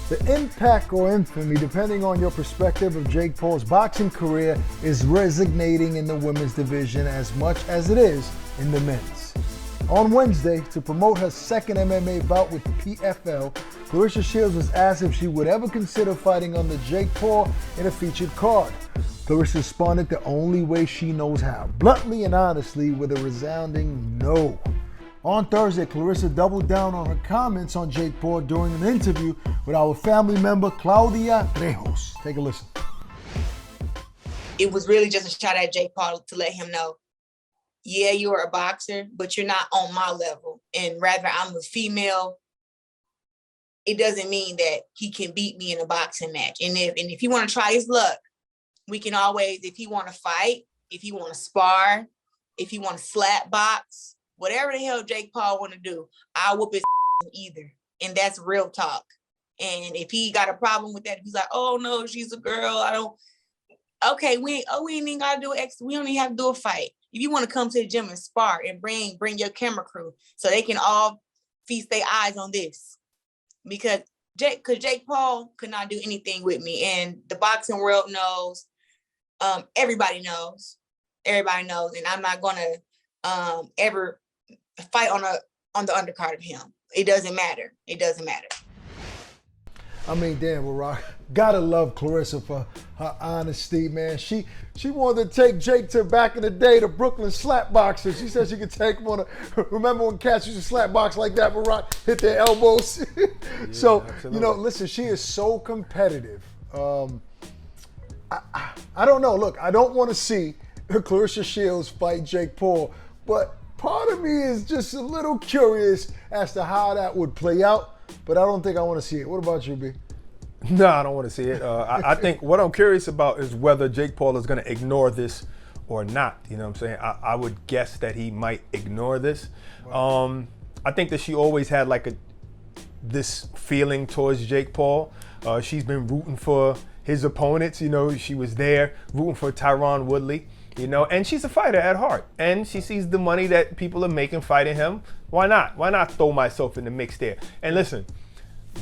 The impact or infamy, depending on your perspective, of Jake Paul's boxing career is resonating in the women's division as much as it is in the men's. On Wednesday, to promote her second MMA bout with PFL, Claressa Shields was asked if she would ever consider fighting under Jake Paul in a featured card. Claressa responded the only way she knows how, bluntly and honestly, with a resounding no. On Thursday, Claressa doubled down on her comments on Jake Paul during an interview with our family member, Claudia Trejos. Take a listen. It was really just a shot at Jake Paul to let him know, yeah, you are a boxer, but you're not on my level. And rather, I'm a female. It doesn't mean that he can beat me in a boxing match. And if he want to try his luck, we can always, if he want to fight, if he want to spar, if he want to slap box, whatever the hell Jake Paul want to do, I'll whoop his either. And that's real talk. And if he got a problem with that, if he's like, oh no, she's a girl, I don't, okay, we ain't even gotta do we don't even have to do a fight. If you want to come to the gym and spar and bring your camera crew so they can all feast their eyes on this. Because Jake Paul could not do anything with me. And the boxing world knows, everybody knows, and I'm not gonna ever fight on the undercard of him. It doesn't matter. I mean, damn, Barack. Gotta love Claressa for her honesty, man. She wanted to take Jake to back in the day, the Brooklyn slap boxers. She said she could take him on remember when cats used to slap box like that, Barack, hit their elbows? Yeah, so, absolutely. Listen, she is so competitive. I don't know. Look, I don't want to see Claressa Shields fight Jake Paul, but part of me is just a little curious as to how that would play out. But I don't think I want to see it. What about you, B? No, I don't want to see it. I think what I'm curious about is whether Jake Paul is going to ignore this or not. You know what I'm saying? I would guess that he might ignore this. Wow. I think that she always had like this feeling towards Jake Paul. She's been rooting for his opponents. She was there rooting for Tyron Woodley. And she's a fighter at heart. And she sees the money that people are making fighting him. Why not? Why not throw myself in the mix there? And listen,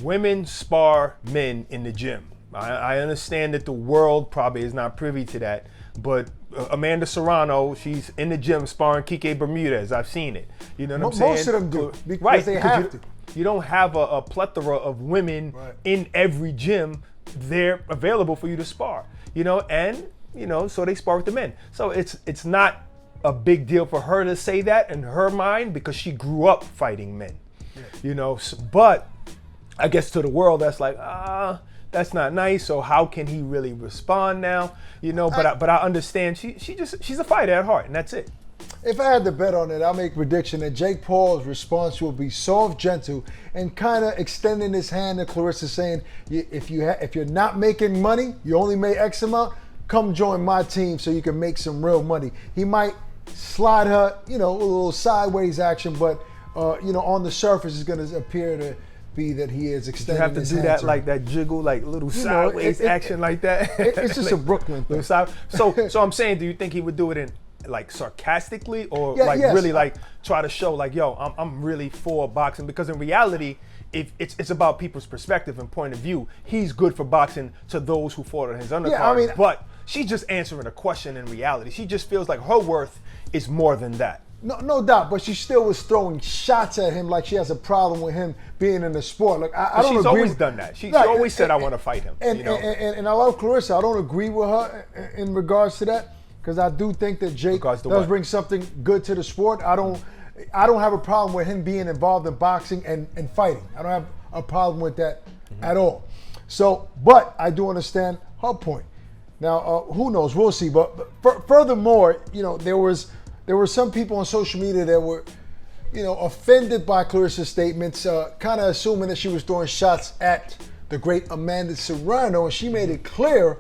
women spar men in the gym. I understand that the world probably is not privy to that, but Amanda Serrano, she's in the gym sparring Kike Bermudez. I've seen it. You know what I'm saying? Most of them do, because right, they have to. You don't have a plethora of women in every gym. They're available for you to spar. So they spar with the men. So it's not a big deal for her to say that in her mind because she grew up fighting men. Yeah. But I guess to the world that's like, that's not nice. So how can he really respond now? But I understand she's a fighter at heart, and that's it. If I had to bet on it, I'll make a prediction that Jake Paul's response will be soft, gentle, and kind of extending his hand to Claressa, saying, if you're not making money, you only make X amount, come join my team so you can make some real money. He might slide her, a little sideways action, but on the surface it's going to appear to be that he is extending his hand. You have to do that, like that jiggle, like little sideways action like that. It's just a Brooklyn thing. So I'm saying, do you think he would do it in like sarcastically or yes. Really like try to show like, yo, I'm really for boxing? Because in reality, if it's about people's perspective and point of view. He's good for boxing to those who fought on his undercard. But she's just answering a question in reality. She just feels like her worth is more than that. No doubt, but she still was throwing shots at him like she has a problem with him being in the sport. Like I don't agree. She's always done that. She always said, I want to fight him. And I love Claressa. I don't agree with her in regards to that because I do think that Jake does bring something good to the sport. I don't have a problem with him being involved in boxing and fighting. I don't have a problem with that at all. So, but I do understand her point. Now, who knows? We'll see. But furthermore, there were some people on social media that were, offended by Claressa's statements, kind of assuming that she was throwing shots at the great Amanda Serrano, and she made it clear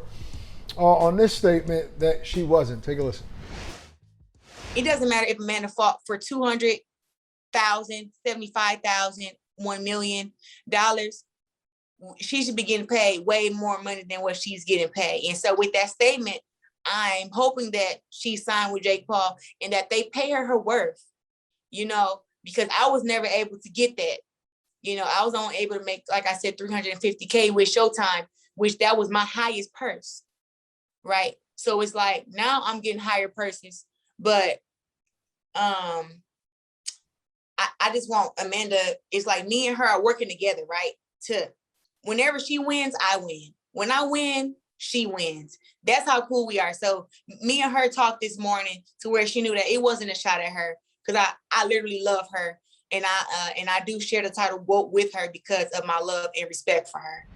on this statement that she wasn't. Take a listen. It doesn't matter if Amanda fought for $200,000, $75,000, $1 million. She should be getting paid way more money than what she's getting paid. And so with that statement, I'm hoping that she signed with Jake Paul and that they pay her worth, because I was never able to get that. You know, I was only able to make, like I said, $350K with Showtime, which that was my highest purse, right? So it's like now I'm getting higher purses, but I just want Amanda. It's like me and her are working together, right? To whenever she wins, I win. When I win, she wins. That's how cool we are. So me and her talked this morning to where she knew that it wasn't a shot at her, because I literally love her, and I do share the title GOAT with her because of my love and respect for her.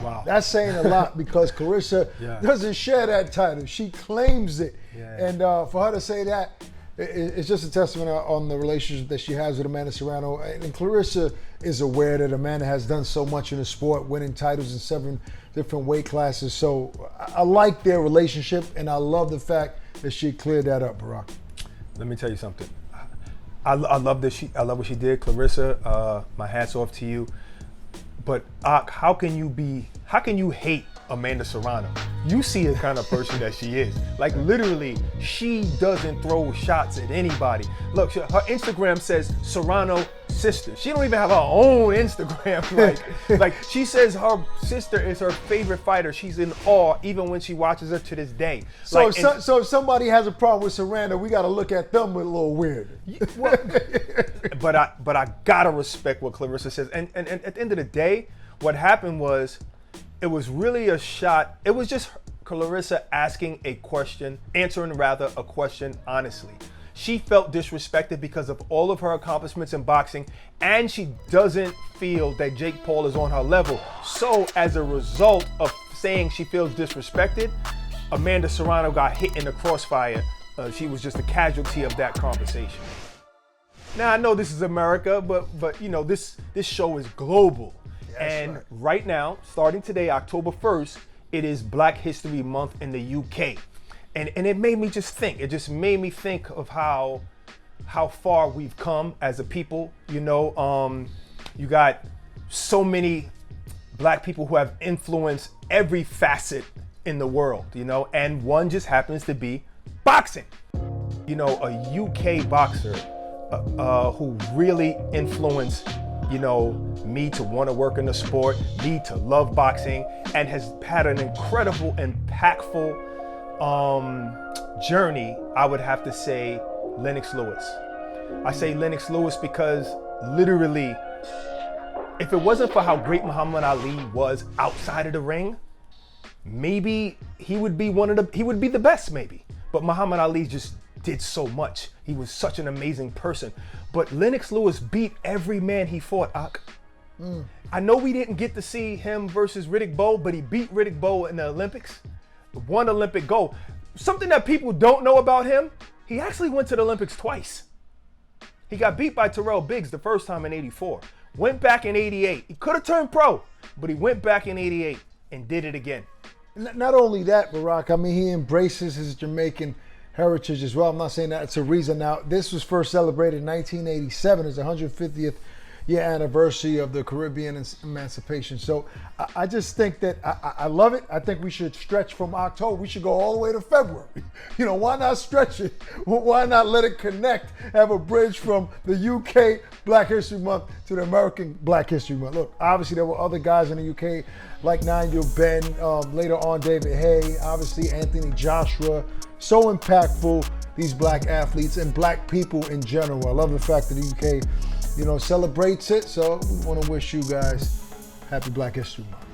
Wow. That's saying a lot, because Claressa doesn't share that title. She claims it. Yeah. And for her to say that, it's just a testament on the relationship that she has with Amanda Serrano. And Claressa is aware that Amanda has done so much in the sport, winning titles in 7 different weight classes. So I like their relationship, and I love the fact that she cleared that up, Barack. Let me tell you something. I love that I love what she did, Claressa. My hat's off to you. But how can you hate Amanda Serrano? You see the kind of person that she is. Like, literally, she doesn't throw shots at anybody. Look, her Instagram says Serrano sister. She don't even have her own Instagram. Like she says her sister is her favorite fighter. She's in awe even when she watches her to this day. So, so if somebody has a problem with Serrano, we got to look at them a little weird. Well, but I gotta respect what Claressa says. And at the end of the day, what happened was, it was really a shot. It was just Claressa answering a question honestly. She felt disrespected because of all of her accomplishments in boxing, and she doesn't feel that Jake Paul is on her level. So as a result of saying she feels disrespected, Amanda Serrano got hit in the crossfire. She was just a casualty of that conversation. Now, I know this is America, but you know, this show is global. And right now, starting today, October 1st, it is Black History Month in the UK. And it made me just think. It just made me think of how far we've come as a people. You know, you got so many Black people who have influenced every facet in the world, you know, and one just happens to be boxing. You know, a UK boxer who really influenced, you know, me to want to work in the sport, me to love boxing, and has had an incredible, impactful journey. I would have to say Lennox Lewis. I say Lennox Lewis because literally, if it wasn't for how great Muhammad Ali was outside of the ring, maybe he would be the best maybe. But Muhammad Ali just did so much. He was such an amazing person. But Lennox Lewis beat every man he fought, Ak. I know we didn't get to see him versus Riddick Bowe, but he beat Riddick Bowe in the Olympics. Won Olympic gold. Something that people don't know about him, he actually went to the Olympics twice. He got beat by Terrell Biggs the first time in '84. Went back in '88. He could have turned pro, but he went back in '88 and did it again. Not only that, Barack, I mean, he embraces his Jamaican heritage as well. I'm not saying that it's a reason. Now, this was first celebrated in 1987 as the 150th year anniversary of the Caribbean emancipation. So I just think that I love it. I think we should stretch from October. We should go all the way to February. You know, why not stretch it? Why not let it connect, have a bridge from the UK Black History Month to the American Black History Month? Look, obviously there were other guys in the UK like Nigel Benn, later on David Hay, obviously Anthony Joshua. So impactful, these black athletes and black people in general. I love the fact that the UK, you know, celebrates it. So we want to wish you guys happy Black History Month.